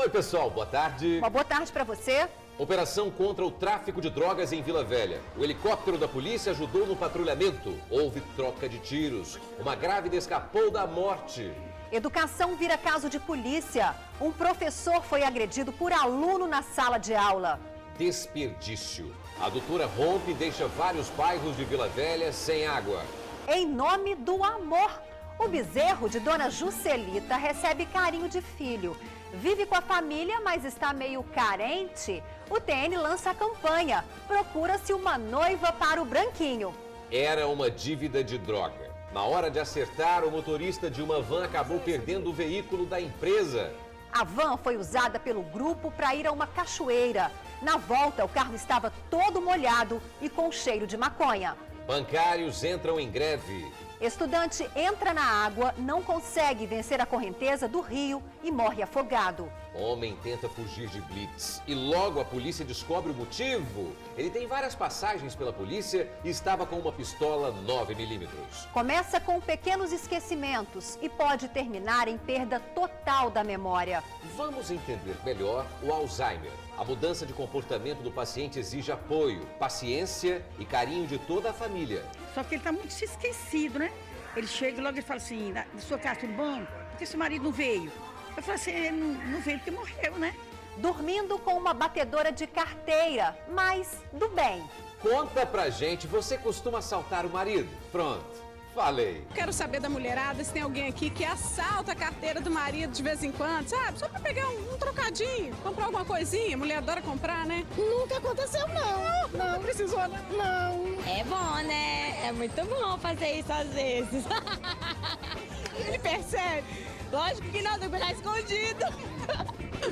Oi, pessoal, boa tarde. Uma boa tarde para você. Operação contra o tráfico de drogas em Vila Velha. O helicóptero da polícia ajudou no patrulhamento. Houve troca de tiros. Uma grávida escapou da morte. Educação vira caso de polícia. Um professor foi agredido por aluno na sala de aula. Desperdício. A adutora rompe e deixa vários bairros de Vila Velha sem água. Em nome do amor. O bezerro de Dona Juscelita recebe carinho de filho. Vive com a família, mas está meio carente. O TN lança a campanha. Procura-se uma noiva para o Branquinho. Era uma dívida de droga. Na hora de acertar, o motorista de uma van acabou perdendo o veículo da empresa. A van foi usada pelo grupo para ir a uma cachoeira. Na volta, o carro estava todo molhado e com cheiro de maconha. Bancários entram em greve. Estudante entra na água, não consegue vencer a correnteza do rio e morre afogado. Homem tenta fugir de blitz e logo a polícia descobre o motivo. Ele tem várias passagens pela polícia e estava com uma pistola 9mm. Começa com pequenos esquecimentos e pode terminar em perda total da memória. Vamos entender melhor o Alzheimer. A mudança de comportamento do paciente exige apoio, paciência e carinho de toda a família. Só que ele está muito esquecido, né? Ele chega e logo ele fala assim, na sua casa tudo bom? Por que seu marido não veio? Eu falo assim, ele não veio porque morreu, né? Dormindo com uma batedora de carteira, mas do bem. Conta pra gente, você costuma assaltar o marido? Pronto, falei. Quero saber da mulherada se tem alguém aqui que assalta a carteira do marido de vez em quando, sabe? Só pra pegar um trocadinho, comprar alguma coisinha. Mulher adora comprar, né? Nunca aconteceu, não. Não precisou, né? Não. É bom, né? É muito bom fazer isso às vezes. Ele percebe. Lógico que não, tem que olhar escondido.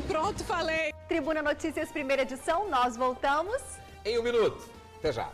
Pronto, falei. Tribuna Notícias, primeira edição, nós voltamos em 1 minuto. Até já.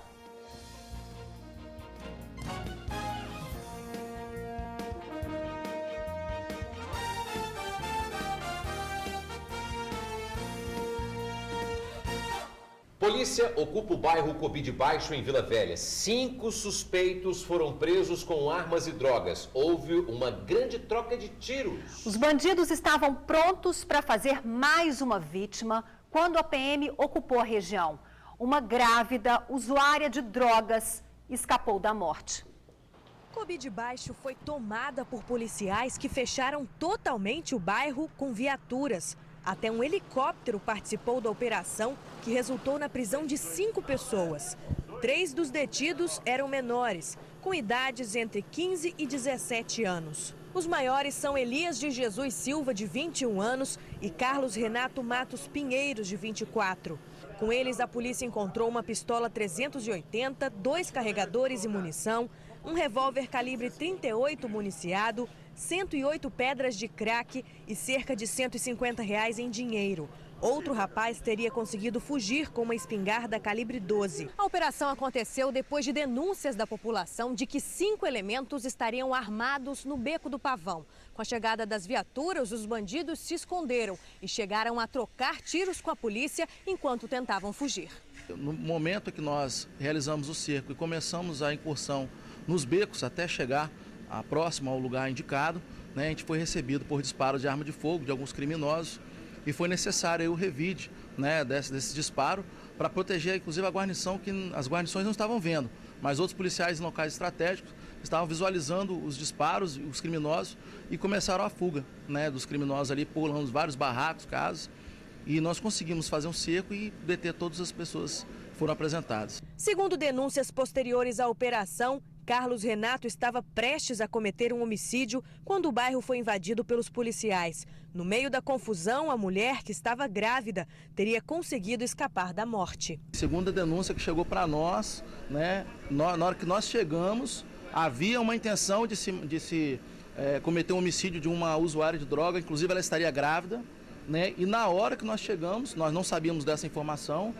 Polícia ocupa o bairro Cobide Baixo, em Vila Velha. 5 suspeitos foram presos com armas e drogas. Houve uma grande troca de tiros. Os bandidos estavam prontos para fazer mais uma vítima quando a PM ocupou a região. Uma grávida, usuária de drogas, escapou da morte. Cobide Baixo foi tomada por policiais que fecharam totalmente o bairro com viaturas. Até um helicóptero participou da operação, que resultou na prisão de 5 pessoas. 3 dos detidos eram menores, com idades entre 15 e 17 anos. Os maiores são Elias de Jesus Silva, de 21 anos, e Carlos Renato Matos Pinheiros, de 24. Com eles, a polícia encontrou uma pistola 380, 2 carregadores e munição, um revólver calibre 38 municiado, 108 pedras de crack e cerca de R$150 em dinheiro. Outro rapaz teria conseguido fugir com uma espingarda calibre 12. A operação aconteceu depois de denúncias da população de que 5 elementos estariam armados no Beco do Pavão. Com a chegada das viaturas, os bandidos se esconderam e chegaram a trocar tiros com a polícia enquanto tentavam fugir. No momento que nós realizamos o cerco e começamos a incursão nos becos até chegar próximo ao lugar indicado, né, a gente foi recebido por disparo de arma de fogo de alguns criminosos e foi necessário aí o revide, né, desse disparo para proteger inclusive a guarnição, que as guarnições não estavam vendo, mas outros policiais em locais estratégicos estavam visualizando os disparos, os criminosos, e começaram a fuga, né, dos criminosos ali, pulando vários barracos, casas, e nós conseguimos fazer um cerco e deter todas as pessoas que foram apresentadas. Segundo denúncias posteriores à operação, Carlos Renato estava prestes a cometer um homicídio quando o bairro foi invadido pelos policiais. No meio da confusão, a mulher, que estava grávida, teria conseguido escapar da morte. Segundo a denúncia que chegou para nós, né, na hora que nós chegamos, havia uma intenção de se cometer um homicídio de uma usuária de droga, inclusive ela estaria grávida, né, e na hora que nós chegamos, nós não sabíamos dessa informação.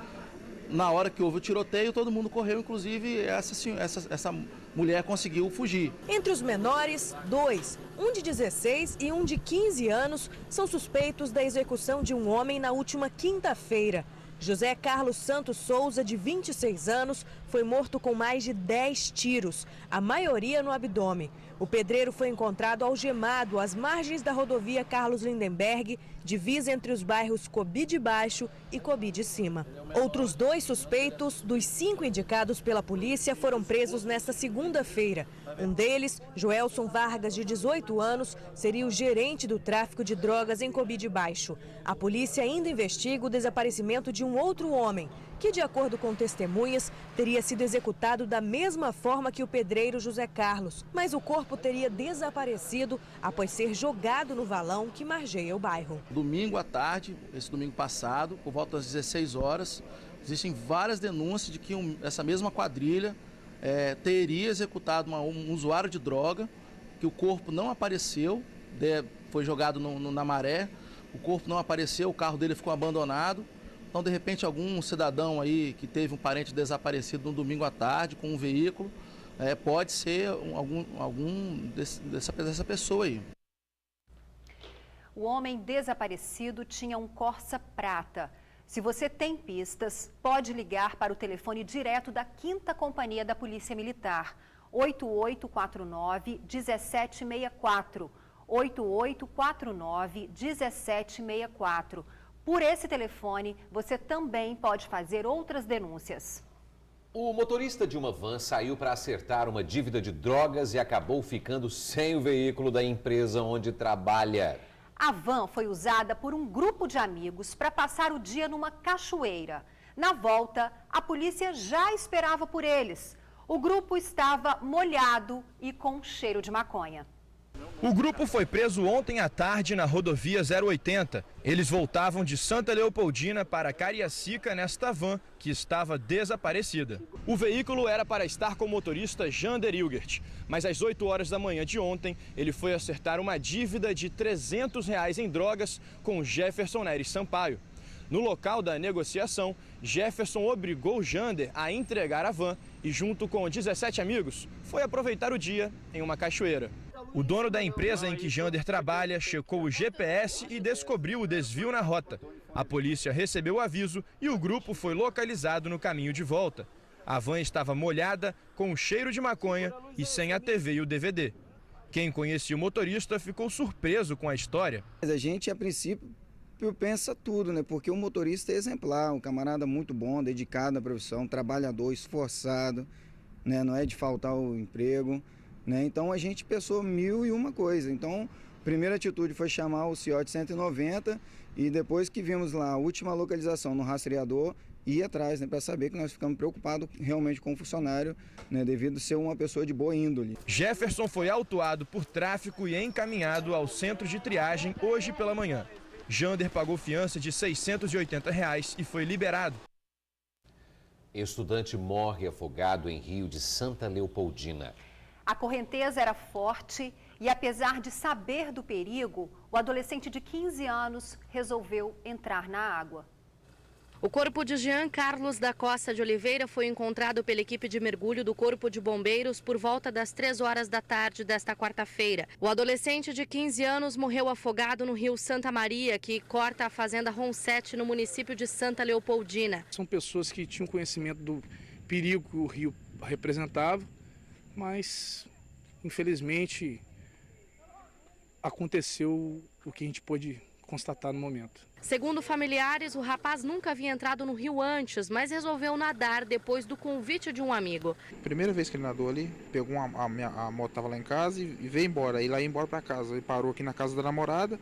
Na hora que houve o tiroteio, todo mundo correu, inclusive essa mulher conseguiu fugir. Entre os menores, 2, um de 16 e um de 15 anos, são suspeitos da execução de um homem na última quinta-feira. José Carlos Santos Souza, de 26 anos, foi morto com mais de 10 tiros, a maioria no abdômen. O pedreiro foi encontrado algemado às margens da rodovia Carlos Lindenberg, divisa entre os bairros Cobi de Baixo e Cobi de Cima. Outros 2 suspeitos dos 5 indicados pela polícia foram presos nesta segunda-feira. Um deles, Joelson Vargas, de 18 anos, seria o gerente do tráfico de drogas em Cobi de Baixo. A polícia ainda investiga o desaparecimento de um outro homem, que, de acordo com testemunhas, teria sido executado da mesma forma que o pedreiro José Carlos, mas o corpo teria desaparecido após ser jogado no valão que margeia o bairro. Domingo à tarde, esse domingo passado, por volta das 16 horas, existem várias denúncias de que essa mesma quadrilha teria executado um usuário de droga, que o corpo não apareceu, foi jogado na maré, o corpo não apareceu, o carro dele ficou abandonado. Então, de repente, algum cidadão aí que teve um parente desaparecido no domingo à tarde com um veículo, pode ser dessa pessoa aí. O homem desaparecido tinha um Corsa prata. Se você tem pistas, pode ligar para o telefone direto da 5ª Companhia da Polícia Militar, 8849-1764, 8849-1764. Por esse telefone, você também pode fazer outras denúncias. O motorista de uma van saiu para acertar uma dívida de drogas e acabou ficando sem o veículo da empresa onde trabalha. A van foi usada por um grupo de amigos para passar o dia numa cachoeira. Na volta, a polícia já esperava por eles. O grupo estava molhado e com cheiro de maconha. O grupo foi preso ontem à tarde na rodovia 080. Eles voltavam de Santa Leopoldina para Cariacica nesta van que estava desaparecida. O veículo era para estar com o motorista Jander Hilgert, mas às 8 horas da manhã de ontem ele foi acertar uma dívida de R$300 em drogas com Jefferson Neres Sampaio. No local da negociação, Jefferson obrigou Jander a entregar a van e, junto com 17 amigos, foi aproveitar o dia em uma cachoeira. O dono da empresa em que Jander trabalha checou o GPS e descobriu o desvio na rota. A polícia recebeu o aviso e o grupo foi localizado no caminho de volta. A van estava molhada, com cheiro de maconha e sem a TV e o DVD. Quem conhecia o motorista ficou surpreso com a história. A gente, a princípio, pensa tudo, né? Porque o motorista é exemplar, um camarada muito bom, dedicado à profissão, trabalhador, esforçado, né? Não é de faltar o emprego. Né? Então a gente pensou 1001 coisa. Então a primeira atitude foi chamar o CIOT 190 e depois que vimos lá a última localização no rastreador, ir atrás, né, para saber que nós ficamos preocupados realmente com o funcionário, né, devido a ser uma pessoa de boa índole. Jefferson foi autuado por tráfico e encaminhado ao centro de triagem hoje pela manhã. Jander pagou fiança de R$680 e foi liberado. Estudante morre afogado em rio de Santa Leopoldina. A correnteza era forte e, apesar de saber do perigo, o adolescente de 15 anos resolveu entrar na água. O corpo de Jean Carlos da Costa de Oliveira foi encontrado pela equipe de mergulho do Corpo de Bombeiros por volta das 3 horas da tarde desta quarta-feira. O adolescente de 15 anos morreu afogado no rio Santa Maria, que corta a fazenda Ronsete, no município de Santa Leopoldina. São pessoas que tinham conhecimento do perigo que o rio representava, mas, infelizmente, aconteceu o que a gente pôde constatar no momento. Segundo familiares, o rapaz nunca havia entrado no rio antes, mas resolveu nadar depois do convite de um amigo. Primeira vez que ele nadou ali, pegou a moto, estava lá em casa e veio embora. Aí lá ia embora para casa. Ele parou aqui na casa da namorada,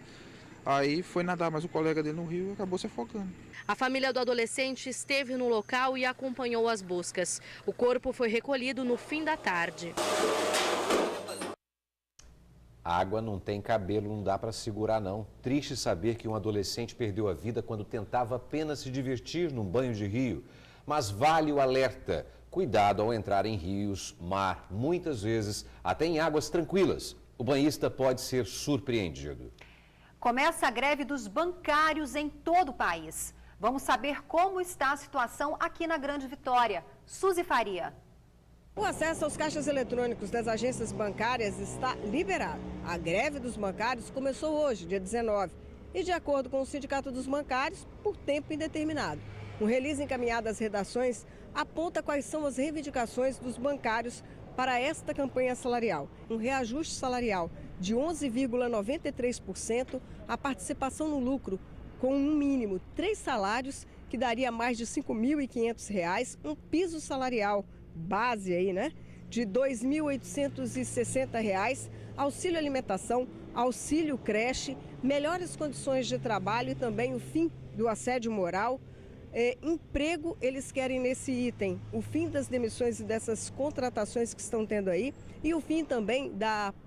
aí foi nadar, mas o colega dele no rio acabou se afogando. A família do adolescente esteve no local e acompanhou as buscas. O corpo foi recolhido no fim da tarde. A água não tem cabelo, não dá para segurar não. Triste saber que um adolescente perdeu a vida quando tentava apenas se divertir num banho de rio. Mas vale o alerta. Cuidado ao entrar em rios, mar, muitas vezes até em águas tranquilas. O banhista pode ser surpreendido. Começa a greve dos bancários em todo o país. Vamos saber como está a situação aqui na Grande Vitória. Suzy Faria. O acesso aos caixas eletrônicos das agências bancárias está liberado. A greve dos bancários começou hoje, dia 19, e de acordo com o Sindicato dos Bancários, por tempo indeterminado. Um release encaminhado às redações aponta quais são as reivindicações dos bancários para esta campanha salarial. Um reajuste salarial de 11,93%, a participação no lucro com no mínimo 3 salários, que daria mais de R$ 5.500, um piso salarial base aí, né? De R$ 2.860, auxílio alimentação, auxílio creche, melhores condições de trabalho e também o fim do assédio moral. Emprego, eles querem nesse item o fim das demissões e dessas contratações que estão tendo aí e o fim também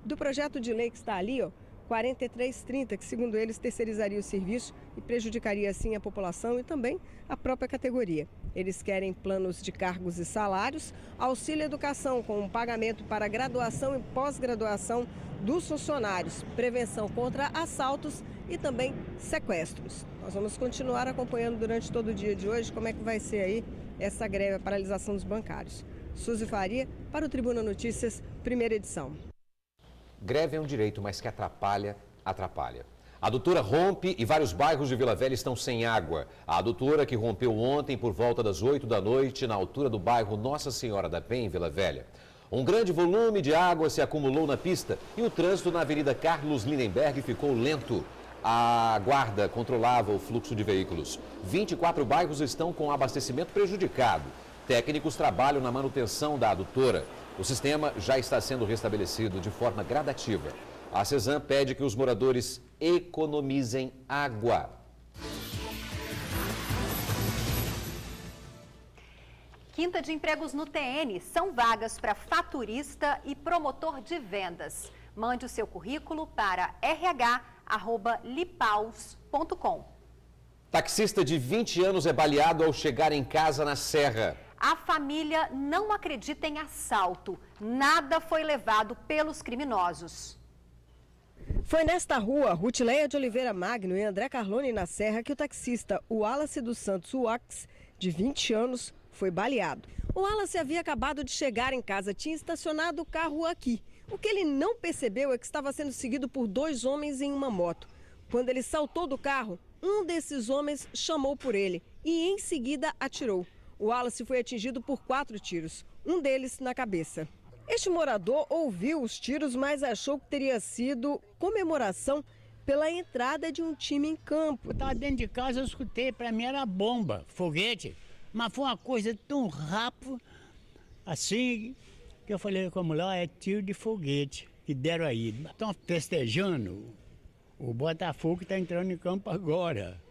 do projeto de lei que está ali, ó, 4330, que segundo eles terceirizaria o serviço e prejudicaria assim a população e também a própria categoria. Eles querem planos de cargos e salários, auxílio educação com um pagamento para graduação e pós-graduação dos funcionários, prevenção contra assaltos e também sequestros. Nós vamos continuar acompanhando durante todo o dia de hoje como é que vai ser aí essa greve, a paralisação dos bancários. Suzy Faria, para o Tribuna Notícias, primeira edição. Greve é um direito, mas que atrapalha. A adutora rompe e vários bairros de Vila Velha estão sem água. A adutora que rompeu ontem por volta das 8 da noite na altura do bairro Nossa Senhora da Penha, em Vila Velha. Um grande volume de água se acumulou na pista e o trânsito na Avenida Carlos Lindenberg ficou lento. A guarda controlava o fluxo de veículos. 24 bairros estão com abastecimento prejudicado. Técnicos trabalham na manutenção da adutora. O sistema já está sendo restabelecido de forma gradativa. A CESAM pede que os moradores economizem água. Quinta de empregos no TN são vagas para faturista e promotor de vendas. Mande o seu currículo para rh@lipaus.com. Taxista de 20 anos é baleado ao chegar em casa na Serra. A família não acredita em assalto. Nada foi levado pelos criminosos. Foi nesta rua, Rutileia de Oliveira Magno e André Carlone na Serra, que o taxista Wallace dos Santos Wax, de 20 anos, foi baleado. O Wallace havia acabado de chegar em casa, tinha estacionado o carro aqui. O que ele não percebeu é que estava sendo seguido por 2 homens em uma moto. Quando ele saltou do carro, um desses homens chamou por ele e em seguida atirou. O Wallace foi atingido por 4 tiros, um deles na cabeça. Este morador ouviu os tiros, mas achou que teria sido comemoração pela entrada de um time em campo. Eu estava dentro de casa, eu escutei, para mim era bomba, foguete, mas foi uma coisa tão rápida, assim, que eu falei com a mulher, é tiro de foguete que deram aí. Estão festejando, o Botafogo está entrando em campo agora.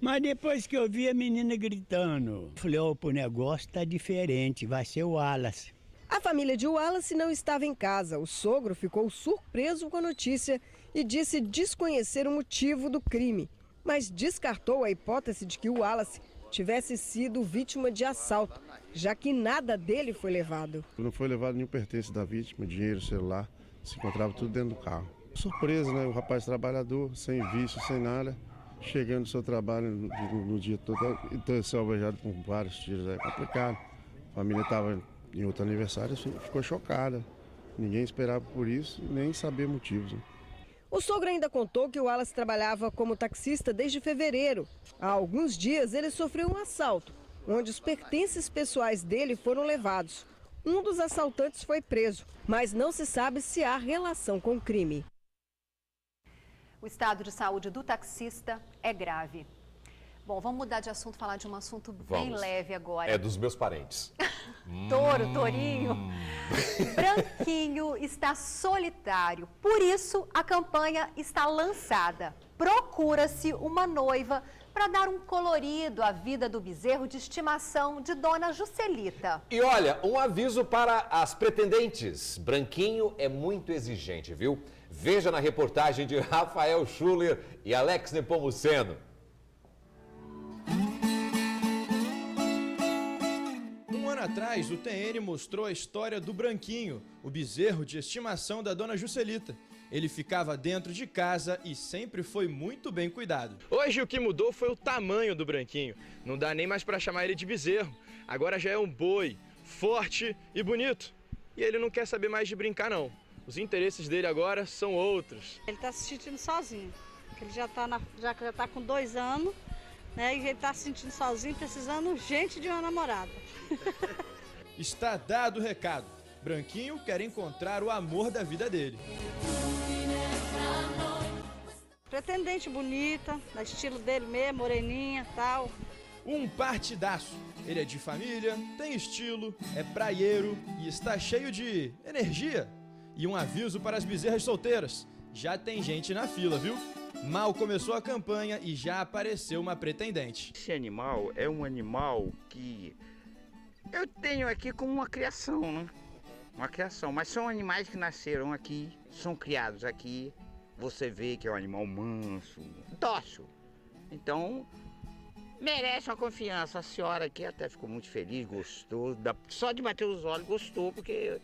Mas depois que eu vi a menina gritando, falei, o negócio está diferente, vai ser o Wallace. A família de Wallace não estava em casa. O sogro ficou surpreso com a notícia e disse desconhecer o motivo do crime, mas descartou a hipótese de que o Wallace tivesse sido vítima de assalto, já que nada dele foi levado. Não foi levado nenhum pertence da vítima, dinheiro, celular, se encontrava tudo dentro do carro. Surpresa, né? O rapaz trabalhador, sem vício, sem nada, chegando no seu trabalho no dia todo, então ser alvejado por vários tiros, é complicado. A família estava em outro aniversário, ficou chocada. Ninguém esperava por isso, nem sabia motivos. Né? O sogro ainda contou que o Wallace trabalhava como taxista desde fevereiro. Há alguns dias ele sofreu um assalto, onde os pertences pessoais dele foram levados. Um dos assaltantes foi preso, mas não se sabe se há relação com o crime. O estado de saúde do taxista é grave. Bom, vamos mudar de assunto, falar de um assunto bem leve agora. É dos meus parentes. Tourinho. Branquinho está solitário. Por isso, a campanha está lançada. Procura-se uma noiva para dar um colorido à vida do bezerro de estimação de Dona Juscelita. E olha, um aviso para as pretendentes. Branquinho é muito exigente, viu? Veja na reportagem de Rafael Schuller e Alex Nepomuceno. Um ano atrás, o TN mostrou a história do Branquinho, o bezerro de estimação da Dona Juscelita. Ele ficava dentro de casa e sempre foi muito bem cuidado. Hoje o que mudou foi o tamanho do Branquinho. Não dá nem mais para chamar ele de bezerro. Agora já é um boi, forte e bonito. E ele não quer saber mais de brincar não. Os interesses dele agora são outros. Ele está se sentindo sozinho. Ele já está com 2 anos, né? E ele está se sentindo sozinho, precisando urgente de uma namorada. Está dado o recado. Branquinho quer encontrar o amor da vida dele. Pretendente bonita, no estilo dele mesmo, moreninha e tal. Um partidaço. Ele é de família, tem estilo, é praieiro e está cheio de energia. E um aviso para as bezerras solteiras. Já tem gente na fila, viu? Mal começou a campanha e já apareceu uma pretendente. Esse animal é um animal que eu tenho aqui como uma criação, né? Uma criação, mas são animais que nasceram aqui, são criados aqui. Você vê que é um animal manso, dócil. Então, merece uma confiança. A senhora aqui até ficou muito feliz, gostou. Só de bater os olhos gostou, porque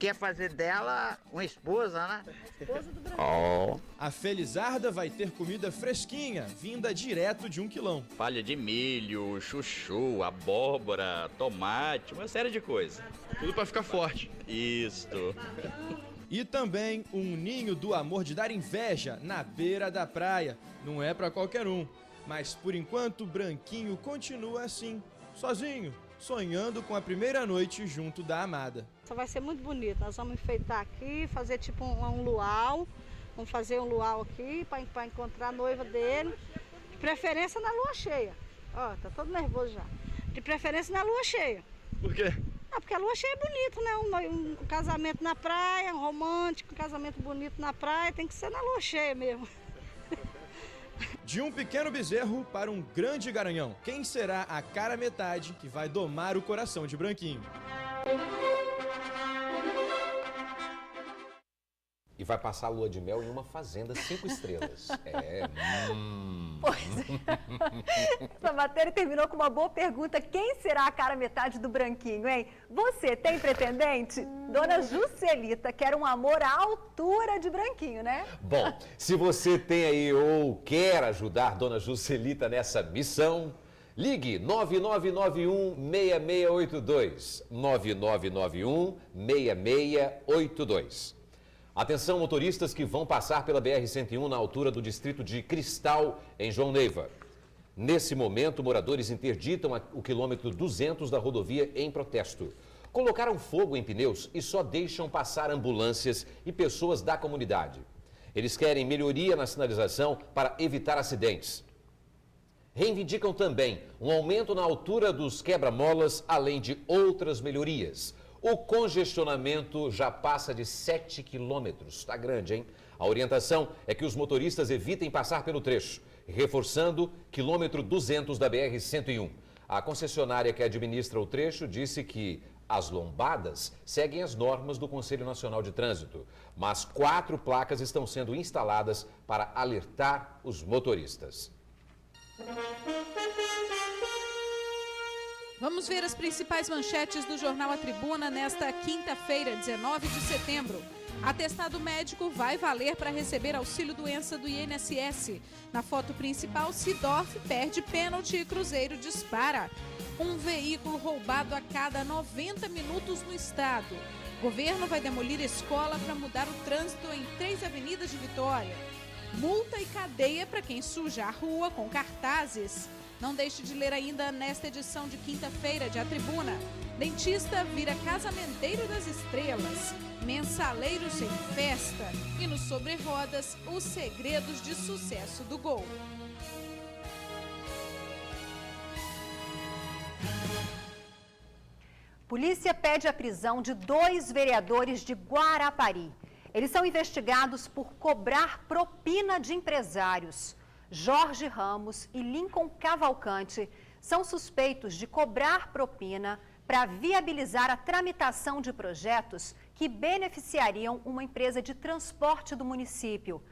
quer fazer dela uma esposa, né? Esposa do Branquinho. A Felizarda vai ter comida fresquinha, vinda direto de 1 quilão. Palha de milho, chuchu, abóbora, tomate, uma série de coisas. Tudo para ficar forte. Isso. E também um ninho do amor de dar inveja na beira da praia. Não é para qualquer um. Mas por enquanto, Branquinho continua assim, sozinho, sonhando com a primeira noite junto da amada. Isso vai ser muito bonito. Nós vamos enfeitar aqui, fazer tipo um luau. Vamos fazer um luau aqui para encontrar a noiva dele. De preferência na lua cheia. Ó, tá todo nervoso já. De preferência na lua cheia. Por quê? Ah, porque a lua cheia é bonito, né? Um casamento na praia, um romântico, um casamento bonito na praia, tem que ser na lua cheia mesmo. De um pequeno bezerro para um grande garanhão. Quem será a cara metade que vai domar o coração de Branquinho? E vai passar a lua de mel em uma fazenda 5 estrelas. Pois é. Essa matéria terminou com uma boa pergunta. Quem será a cara metade do Branquinho, hein? Você tem pretendente? Dona Juscelita quer um amor à altura de Branquinho, né? Bom, se você tem aí ou quer ajudar Dona Juscelita nessa missão, ligue 9991-6682. 9991-6682. Atenção, motoristas que vão passar pela BR-101 na altura do distrito de Cristal, em João Neiva. Nesse momento, moradores interditam o quilômetro 200 da rodovia em protesto. Colocaram fogo em pneus e só deixam passar ambulâncias e pessoas da comunidade. Eles querem melhoria na sinalização para evitar acidentes. Reivindicam também um aumento na altura dos quebra-molas, além de outras melhorias. O congestionamento já passa de 7 quilômetros. Está grande, hein? A orientação é que os motoristas evitem passar pelo trecho, reforçando quilômetro 200 da BR-101. A concessionária que administra o trecho disse que as lombadas seguem as normas do Conselho Nacional de Trânsito, mas 4 placas estão sendo instaladas para alertar os motoristas. Vamos ver as principais manchetes do Jornal A Tribuna nesta quinta-feira, 19 de setembro. Atestado médico vai valer para receber auxílio-doença do INSS. Na foto principal, Sidorf perde pênalti e Cruzeiro dispara. Um veículo roubado a cada 90 minutos no estado. Governo vai demolir escola para mudar o trânsito em 3 avenidas de Vitória. Multa e cadeia para quem suja a rua com cartazes. Não deixe de ler ainda nesta edição de quinta-feira de A Tribuna. Dentista vira casamenteiro das estrelas. Mensaleiro sem festa. E no Sobre Rodas, os segredos de sucesso do Gol. Polícia pede a prisão de 2 vereadores de Guarapari. Eles são investigados por cobrar propina de empresários. Jorge Ramos e Lincoln Cavalcante são suspeitos de cobrar propina para viabilizar a tramitação de projetos que beneficiariam uma empresa de transporte do município.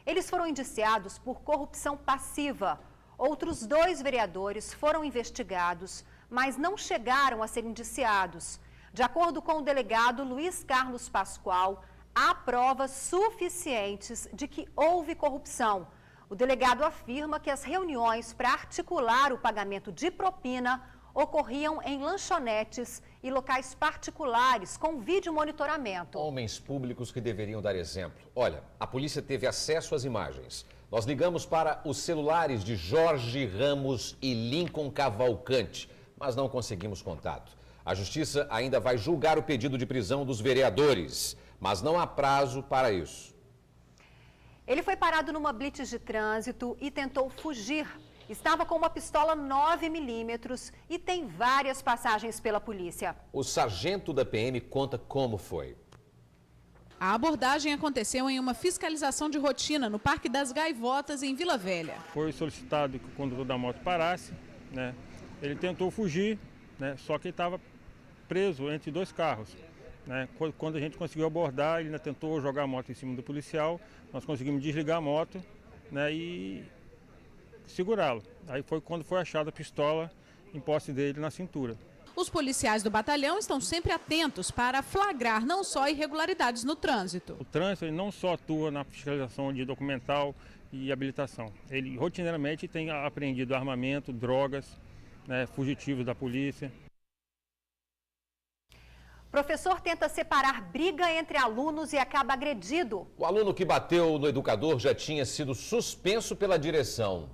Eles foram indiciados por corrupção passiva. Outros 2 vereadores foram investigados, mas não chegaram a ser indiciados. De acordo com o delegado Luiz Carlos Pascoal, há provas suficientes de que houve corrupção. O delegado afirma que as reuniões para articular o pagamento de propina ocorriam em lanchonetes e locais particulares com vídeo monitoramento. Homens públicos que deveriam dar exemplo. Olha, a polícia teve acesso às imagens. Nós ligamos para os celulares de Jorge Ramos e Lincoln Cavalcante, mas não conseguimos contato. A Justiça ainda vai julgar o pedido de prisão dos vereadores, mas não há prazo para isso. Ele foi parado numa blitz de trânsito e tentou fugir. Estava com uma pistola 9mm e tem várias passagens pela polícia. O sargento da PM conta como foi. A abordagem aconteceu em uma fiscalização de rotina no Parque das Gaivotas, em Vila Velha. Foi solicitado que o condutor da moto parasse, né? Ele tentou fugir, né? Só que ele estava preso entre dois carros, né? Quando a gente conseguiu abordar, ele ainda tentou jogar a moto em cima do policial, nós conseguimos desligar a moto, né? E segurá-lo. Aí foi quando foi achada a pistola em posse dele na cintura. Os policiais do batalhão estão sempre atentos para flagrar não só irregularidades no trânsito. O trânsito ele não só atua na fiscalização de documental e habilitação. Ele rotineiramente tem apreendido armamento, drogas, né, fugitivos da polícia. Professor tenta separar briga entre alunos e acaba agredido. O aluno que bateu no educador já tinha sido suspenso pela direção.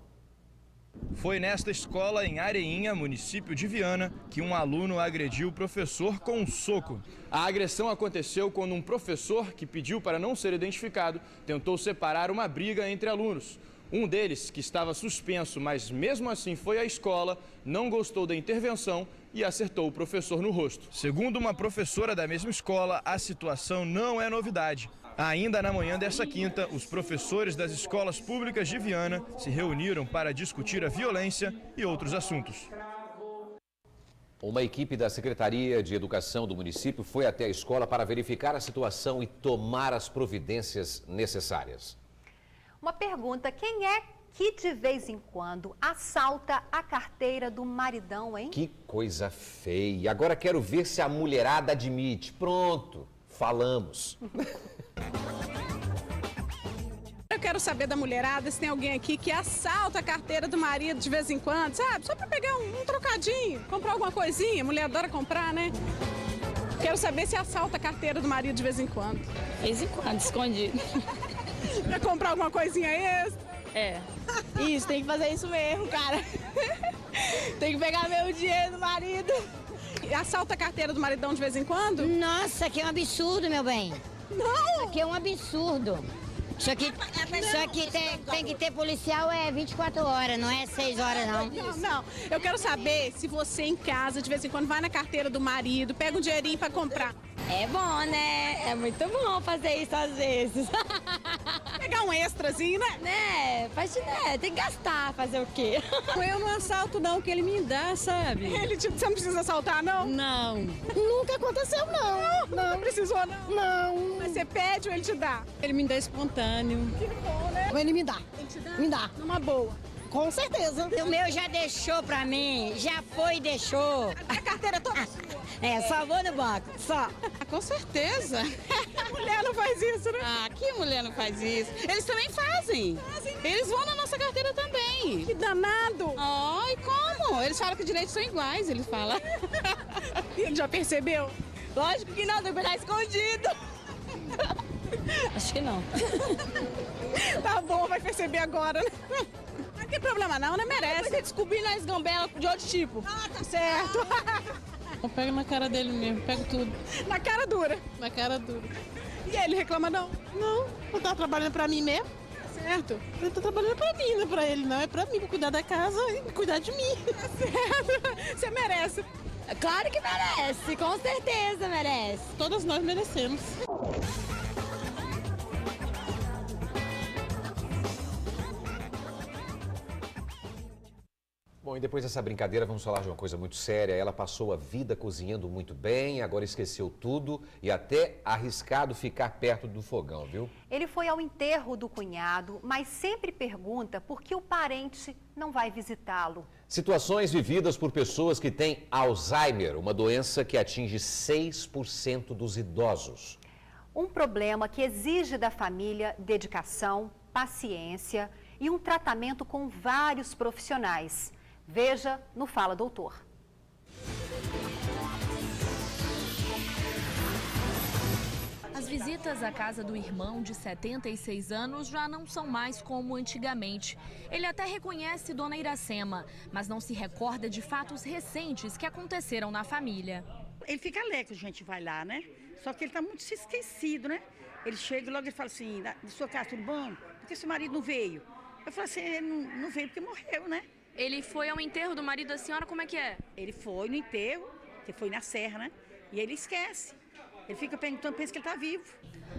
Foi nesta escola em Areinha, município de Viana, que um aluno agrediu o professor com um soco. A agressão aconteceu quando um professor, que pediu para não ser identificado, tentou separar uma briga entre alunos. Um deles, que estava suspenso, mas mesmo assim foi à escola, não gostou da intervenção e acertou o professor no rosto. Segundo uma professora da mesma escola, a situação não é novidade. Ainda na manhã desta quinta, os professores das escolas públicas de Viana se reuniram para discutir a violência e outros assuntos. Uma equipe da Secretaria de Educação do município foi até a escola para verificar a situação e tomar as providências necessárias. Uma pergunta, quem é que de vez em quando assalta a carteira do maridão, hein? Que coisa feia. Agora quero ver se a mulherada admite. Pronto, falamos. Eu quero saber da mulherada se tem alguém aqui que assalta a carteira do marido de vez em quando, sabe? Só pra pegar um trocadinho, comprar alguma coisinha. A mulher adora comprar, né? Quero saber se assalta a carteira do marido de vez em quando. De vez em quando, escondido. Pra comprar alguma coisinha extra? É. Isso, tem que fazer isso mesmo, cara. Tem que pegar meu dinheiro do marido. E assalta a carteira do maridão de vez em quando? Nossa, que é um absurdo, meu bem. Não! Isso aqui é um absurdo. Isso aqui tem que ter policial 24 horas, não é 6 horas, não. Não. Eu quero saber se você em casa, de vez em quando, vai na carteira do marido, pega um dinheirinho pra comprar. É bom, né? É muito bom fazer isso às vezes. Pegar um extrazinho, né? Tem que gastar, fazer o quê? Eu não assalto não, que ele me dá, sabe? Você não precisa assaltar, não? Não. Nunca aconteceu, não. Não precisou, não? Não. Mas você pede ou ele te dá? Ele me dá espontâneo. Que bom, né? Ele me dá. Ele te dá? Me dá. Numa boa. Com certeza. O meu já deixou pra mim, já foi e deixou. A carteira toda sua. Só vou no banco, só. Com certeza. A mulher não faz isso, né? Ah, que mulher não faz isso? Eles também fazem. Fazem, né? Eles vão na nossa carteira também. Que danado. E como? Eles falam que os direitos são iguais, eles falam. E ele já percebeu? Lógico que não, tem que pegar escondido. Acho que não. Tá bom, vai perceber agora, né? Não tem problema não, né? Merece. Você descobrir na esgambela de outro tipo. Ah, tá certo. Eu pego na cara dele mesmo, pego tudo. Na cara dura? Na cara dura. E ele reclama não? Não, eu tava trabalhando pra mim mesmo. Certo. Ele tá trabalhando pra mim, não é pra ele não. É pra mim, pra cuidar da casa e cuidar de mim. Tá certo. Você merece. Claro que merece, com certeza merece. Todas nós merecemos. Bom, e depois dessa brincadeira, vamos falar de uma coisa muito séria. Ela passou a vida cozinhando muito bem, agora esqueceu tudo e até arriscado ficar perto do fogão, viu? Ele foi ao enterro do cunhado, mas sempre pergunta por que o parente não vai visitá-lo. Situações vividas por pessoas que têm Alzheimer, uma doença que atinge 6% dos idosos. Um problema que exige da família dedicação, paciência e um tratamento com vários profissionais. Veja no Fala Doutor. As visitas à casa do irmão de 76 anos já não são mais como antigamente. Ele até reconhece Dona Iracema, mas não se recorda de fatos recentes que aconteceram na família. Ele fica alegre quando a gente vai lá, né? Só que ele tá muito esquecido, né? Ele chega e logo ele fala assim, de sua casa, tudo bom? Por que seu marido não veio? Eu falo assim, ele não veio porque morreu, né? Ele foi ao enterro do marido da senhora, como é que é? Ele foi no enterro, que foi na serra, né? E ele esquece. Ele fica perguntando, pensa que ele tá vivo.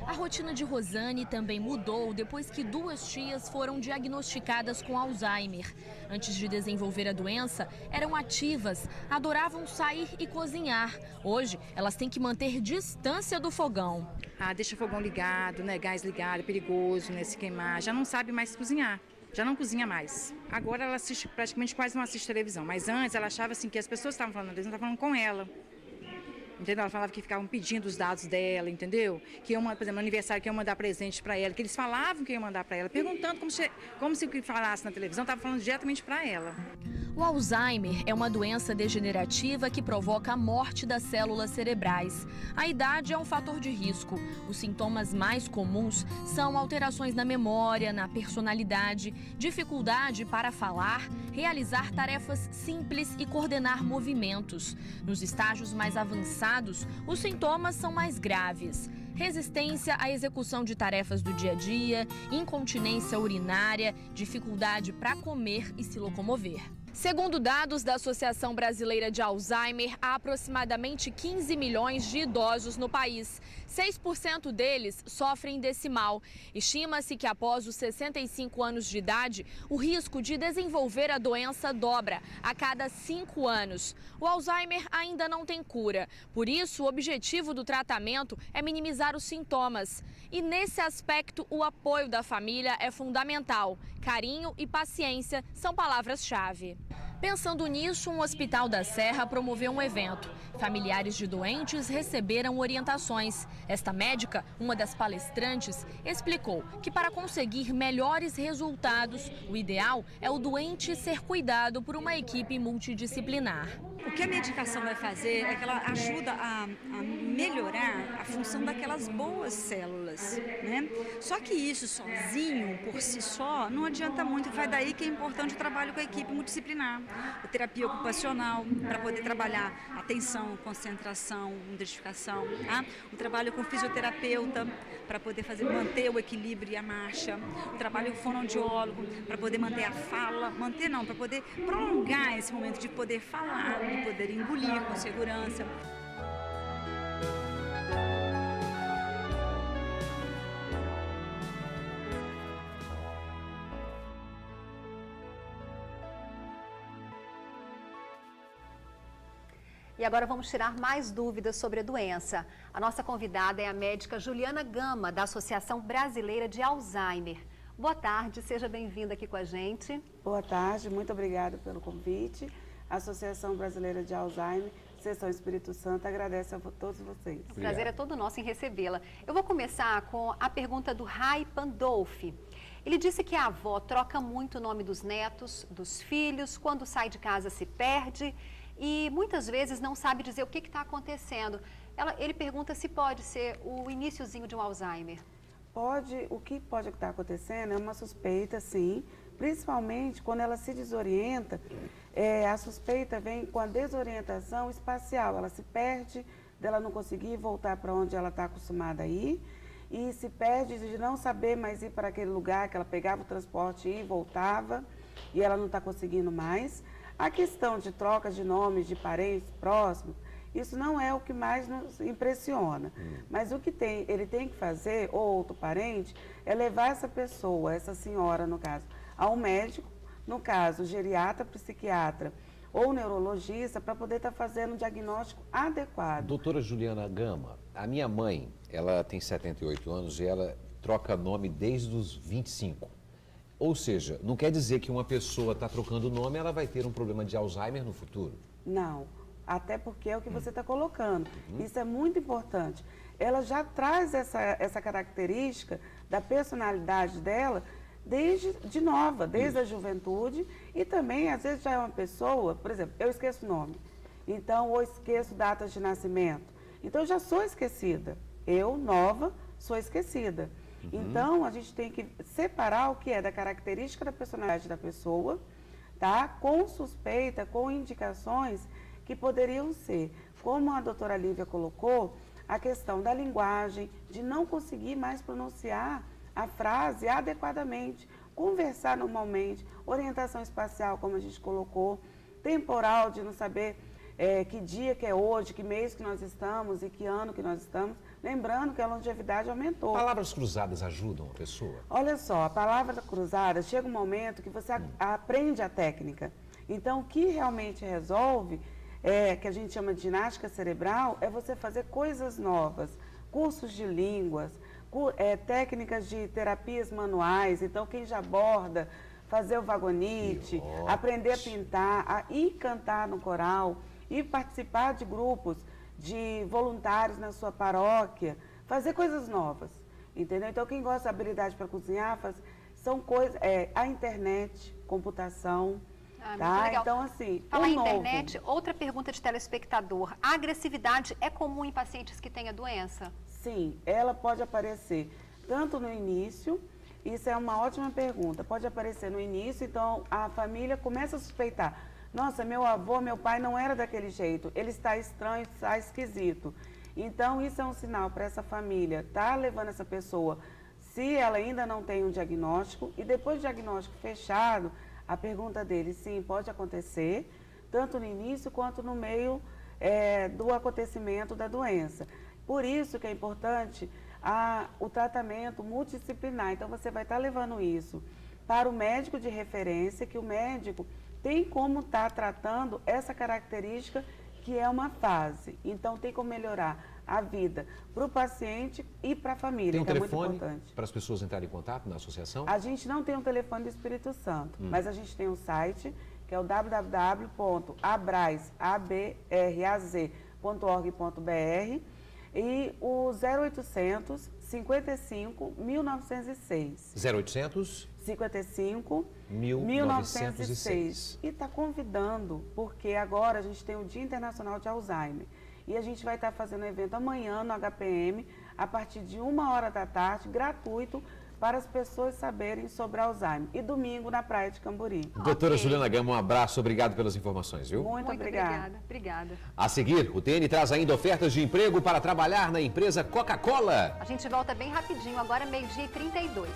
A rotina de Rosane também mudou depois que 2 tias foram diagnosticadas com Alzheimer. Antes de desenvolver a doença, eram ativas, adoravam sair e cozinhar. Hoje, elas têm que manter distância do fogão. Deixa o fogão ligado, né? Gás ligado, é perigoso, né? Se queimar. Já não sabe mais cozinhar. Já não cozinha mais. Agora ela assiste, praticamente quase não assiste televisão. Mas antes ela achava assim que as pessoas estavam falando, eles não estavam falando com ela. Entendeu? Ela falava que ficavam pedindo os dados dela, entendeu? Que iam, por exemplo, no aniversário que iam mandar presente para ela, que eles falavam que iam mandar para ela, perguntando como se o que falasse na televisão estava falando diretamente para ela. O Alzheimer é uma doença degenerativa que provoca a morte das células cerebrais. A idade é um fator de risco. Os sintomas mais comuns são alterações na memória, na personalidade, dificuldade para falar, realizar tarefas simples e coordenar movimentos. Nos estágios mais avançados, os sintomas são mais graves. Resistência à execução de tarefas do dia a dia, incontinência urinária, dificuldade para comer e se locomover. Segundo dados da Associação Brasileira de Alzheimer, há aproximadamente 15 milhões de idosos no país. 6% deles sofrem desse mal. Estima-se que após os 65 anos de idade, o risco de desenvolver a doença dobra a cada 5 anos. O Alzheimer ainda não tem cura. Por isso, o objetivo do tratamento é minimizar os sintomas. E nesse aspecto, o apoio da família é fundamental. Carinho e paciência são palavras-chave. Pensando nisso, um hospital da Serra promoveu um evento. Familiares de doentes receberam orientações. Esta médica, uma das palestrantes, explicou que para conseguir melhores resultados, o ideal é o doente ser cuidado por uma equipe multidisciplinar. O que a medicação vai fazer é que ela ajuda a melhorar a função daquelas boas células, né? Só que isso sozinho, por si só, não adianta muito. Vai daí que é importante o trabalho com a equipe multidisciplinar. A terapia ocupacional, para poder trabalhar atenção, concentração, identificação. Tá? O trabalho com fisioterapeuta, para poder manter o equilíbrio e a marcha. O trabalho com fonoaudiólogo, para poder manter a fala. Para poder prolongar esse momento de poder falar, de poder engolir com segurança. E agora vamos tirar mais dúvidas sobre a doença. A nossa convidada é a médica Juliana Gama, da Associação Brasileira de Alzheimer. Boa tarde, seja bem-vinda aqui com a gente. Boa tarde, muito obrigada pelo convite. A Associação Brasileira de Alzheimer, Seção Espírito Santo, agradece a todos vocês. O prazer é todo nosso em recebê-la. Eu vou começar com a pergunta do Rai Pandolfi. Ele disse que a avó troca muito o nome dos netos, dos filhos, quando sai de casa se perde e muitas vezes não sabe dizer o que está acontecendo. Ele pergunta se pode ser o iniciozinho de um Alzheimer. O que pode estar acontecendo é uma suspeita, sim, principalmente quando ela se desorienta. A suspeita vem com a desorientação espacial, ela se perde dela não conseguir voltar para onde ela está acostumada a ir e se perde de não saber mais ir para aquele lugar que ela pegava o transporte e voltava e ela não está conseguindo mais. A questão de troca de nomes de parentes próximos, isso não é o que mais nos impressiona. Mas o que ele tem que fazer, ou outro parente, é levar essa pessoa, essa senhora no caso, a um médico, no caso geriatra, psiquiatra ou neurologista, para poder estar fazendo um diagnóstico adequado. Doutora Juliana Gama, a minha mãe, ela tem 78 anos e ela troca nome desde os 25. Ou seja, não quer dizer que uma pessoa está trocando o nome, ela vai ter um problema de Alzheimer no futuro? Não, até porque é o que você está colocando. Isso é muito importante. Ela já traz essa característica da personalidade dela desde nova, desde a juventude e também, às vezes, já é uma pessoa, por exemplo, eu esqueço o nome, então, ou esqueço datas de nascimento. Então, eu já sou esquecida. Eu, nova, sou esquecida. Então, a gente tem que separar o que é da característica da personalidade da pessoa, tá? Com suspeita, com indicações que poderiam ser como a doutora Lívia colocou, a questão da linguagem, de não conseguir mais pronunciar a frase adequadamente, conversar normalmente, orientação espacial, como a gente colocou, temporal, de não saber que dia que é hoje, que mês que nós estamos e que ano que nós estamos. Lembrando que a longevidade aumentou. Palavras cruzadas ajudam a pessoa? Olha só, a palavra cruzada, chega um momento que você aprende a técnica. Então, o que realmente resolve, que a gente chama de ginástica cerebral, é você fazer coisas novas, cursos de línguas, técnicas de terapias manuais. Então, quem já borda, fazer o vagonite, aprender a pintar, ir cantar no coral, ir participar de grupos de voluntários na sua paróquia, fazer coisas novas, entendeu? Então, quem gosta de habilidade para cozinhar, são coisas, a internet, computação, tá? Então, assim, falar em internet, outra pergunta de telespectador. A agressividade é comum em pacientes que têm a doença? Sim, ela pode aparecer tanto no início, isso é uma ótima pergunta, pode aparecer no início, então a família começa a suspeitar. Nossa, meu avô, meu pai não era daquele jeito, ele está estranho, está esquisito. Então, isso é um sinal para essa família, tá levando essa pessoa, se ela ainda não tem um diagnóstico, e depois do diagnóstico fechado, a pergunta dele, sim, pode acontecer, tanto no início quanto no meio do acontecimento da doença. Por isso que é importante o tratamento multidisciplinar. Então, você vai estar levando isso para o médico de referência, que o médico tem como estar tratando essa característica que é uma fase. Então, tem como melhorar a vida para o paciente e para a família, que é muito importante. Tem um telefone para as pessoas entrarem em contato na associação? A gente não tem um telefone do Espírito Santo, mas a gente tem um site, que é o www.abraz.org.br e o 0800 55 1906. 0800 55 1906. E está convidando, porque agora a gente tem o Dia Internacional de Alzheimer. E a gente vai estar fazendo um evento amanhã no HPM, a partir de 1h da tarde, gratuito, para as pessoas saberem sobre Alzheimer. E domingo na Praia de Camburi. Doutora Juliana Gama, um abraço, obrigado pelas informações, viu? Muito obrigada. Obrigada. A seguir, o TN traz ainda ofertas de emprego para trabalhar na empresa Coca-Cola. A gente volta bem rapidinho, agora 12h32.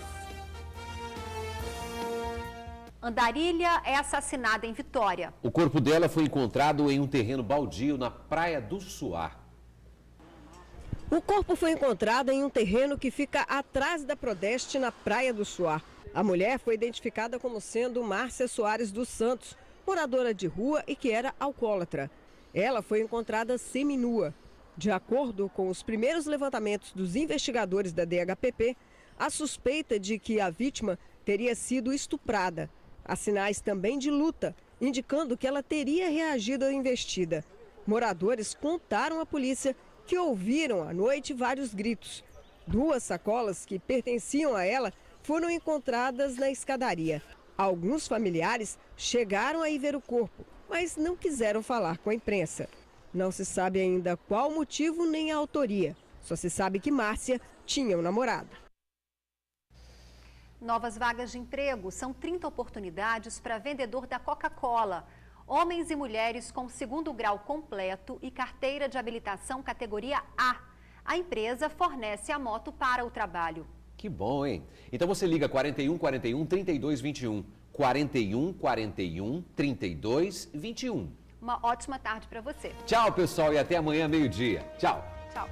Andarilha é assassinada em Vitória. O corpo dela foi encontrado em um terreno baldio na Praia do Suar. O corpo foi encontrado em um terreno que fica atrás da Prodeste, na Praia do Suar. A mulher foi identificada como sendo Márcia Soares dos Santos, moradora de rua e que era alcoólatra. Ela foi encontrada seminua. De acordo com os primeiros levantamentos dos investigadores da DHPP, há suspeita de que a vítima teria sido estuprada. Há sinais também de luta, indicando que ela teria reagido à investida. Moradores contaram à polícia que ouviram à noite vários gritos. 2 sacolas que pertenciam a ela foram encontradas na escadaria. Alguns familiares chegaram a ir ver o corpo, mas não quiseram falar com a imprensa. Não se sabe ainda qual o motivo nem a autoria. Só se sabe que Márcia tinha um namorado. Novas vagas de emprego. São 30 oportunidades para vendedor da Coca-Cola. Homens e mulheres com 2º grau completo e carteira de habilitação categoria A. A empresa fornece a moto para o trabalho. Que bom, hein? Então você liga 41 41 32 21. 41 41 32 21. Uma ótima tarde para você. Tchau, pessoal, e até amanhã, meio-dia. Tchau. Tchau.